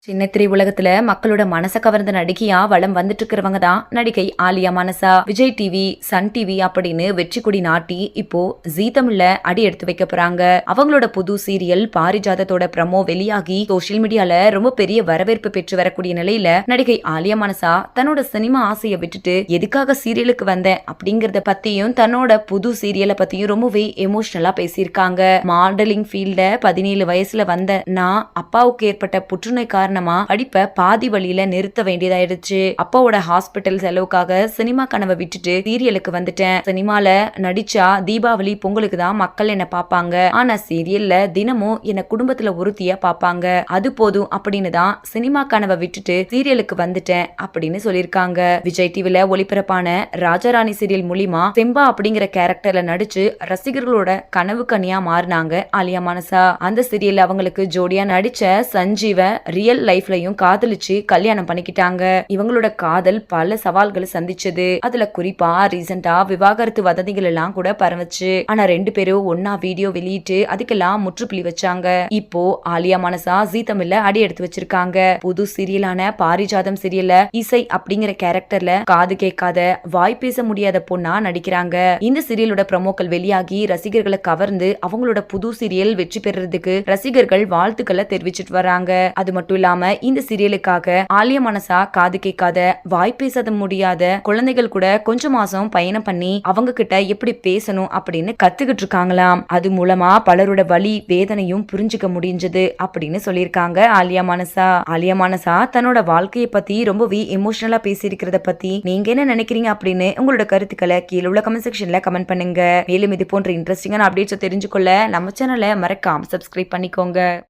சின்ன திரை உலகத்துல மக்களோட மனச கவர்ந்த நடிகையா வலம் வந்துட்டு இருக்கிறவங்க தான் நடிகை ஆலியா மனசா. விஜய் டிவி, சன் டிவி அப்படின்னு வெற்றி கொடி நாட்டி இப்போ ஜீ தமிழ்ல அடி எடுத்து வைக்க போறாங்க. அவங்களோட புது சீரியல் பாரிஜாதத்தோட ப்ரமோ வெளியாகி சோசியல் மீடியால ரொம்ப பெரிய வரவேற்பு பெற்று வரக்கூடிய நிலையில நடிகை ஆலியா மனசா தன்னோட சினிமா ஆசையை விட்டுட்டு எதுக்காக சீரியலுக்கு வந்தேன் அப்படிங்கறத பத்தியும் தன்னோட புது சீரியலை பத்தியும் ரொம்பவே எமோஷனலா பேசியிருக்காங்க. மாடலிங் ஃபீல்ட 17 வயசுல வந்த நான் அப்பாவுக்கு ஏற்பட்ட புற்றுநோய் காரணமா படிப்பை பாதி வழியில நிறுத்த வேண்டியதாயிடுச்சு. அப்பாவோட ஹாஸ்பிட்டல் செலவுக்காக சினிமா கனவை விட்டுட்டு சீரியலுக்கு வந்துட்டேன். சினிமால நடிச்சா தீபாவளி பொங்கலுக்கு தான் மக்கள் என்ன பாப்பாங்க, ஆனா சீரியல்ல தினமும் என்ன குடும்பத்துல ஒருத்தியா பாப்பாங்க. அது போதும் அப்படின்னு தான் சினிமா கனவை விட்டுட்டு சீரியலுக்கு வந்துட்டேன் அப்படின்னு சொல்லியிருக்காங்க. விஜய் டிவில ஒளிபரப்பான ராஜாராணி சீரியல் மூலியமா செம்பா அப்படிங்கிற கேரக்டர்ல நடிச்சு ரசிகர்களோட கனவு கனியா மாறினாங்க ஆலியா மனசா. அந்த சீரியல் அவங்களுக்கு ஜோடியா நடிச்ச சஞ்சீவ ரியல் லைஃப்லயும் காதலிச்சு கல்யாணம் பண்ணிக்கிட்டாங்க. இவங்களோட காதல் பல சவால்களை சந்திச்சது. அதுல குறிப்பா ரீசெண்டா விவாகரத்து வதந்திகள் எல்லாம் கூட பரவச்சு. ஆனா 2 பேரும் ஒன்னா வீடியோ வெளியிட்டு அதுக்கெல்லாம் முற்றுப்புள்ளி வச்சாங்க. இப்போ ஆலியா மனசா ஜீ தமிழ்ல அடி எடுத்து வச்சிருக்காங்க. புது சீரியலான பாரிஜாதம் சீரியல்ல இசை அப்படிங்கிற கேரக்டர்ல காது கேட்காத வாய் பேச முடியாத பொண்ணா நடிக்கிறாங்க. இந்த சீரியலோட ப்ரமோக்கள் வெளியாகி ரசிகர்களை கவர்ந்து அவங்களோட புது சீரியல் வெற்றி பெறறதுக்கு ரசிகர்கள் வாழ்த்துக்களை தெரிவிச்சிட்டு வராங்க. அது மட்டும் இல்லாம இந்த சீரியலுக்காக ஆலியா மனசா காது கேட்காத வாய் பேச முடியாத குழந்தைகள் கூட கொஞ்ச மாசம் பயணம் பண்ணி அவங்க கிட்ட எப்படி பேசணும் அப்படின்னு கத்துக்கிட்டு இருக்காங்களாம். அது மூலமா பலரோட வலி வேதனையும் புரிஞ்சுக்க முடிஞ்சது அப்படின்னு சொல்லியிருக்காங்க ஆலியா மனசா. ஆலியா மனசா தன்னோட வாழ்க்கையை பத்தி ரொம்பவே எமோஷனலா பேசியிருக்கிறத பத்தி நீங்க என்ன நினைக்கிறீங்க அப்படின்னு உங்களோட கருத்துக்களை கீழே உள்ள கமெண்ட் செக்ஷன்ல கமெண்ட் பண்ணுங்க. மேலும் இது போன்ற இன்ட்ரெஸ்டிங்கான அப்டேட்ஸ் தெரிஞ்சுக்கொள்ள நம்ம சேனலை மறக்காம சப்ஸ்கிரைப் பண்ணிக்கோங்க.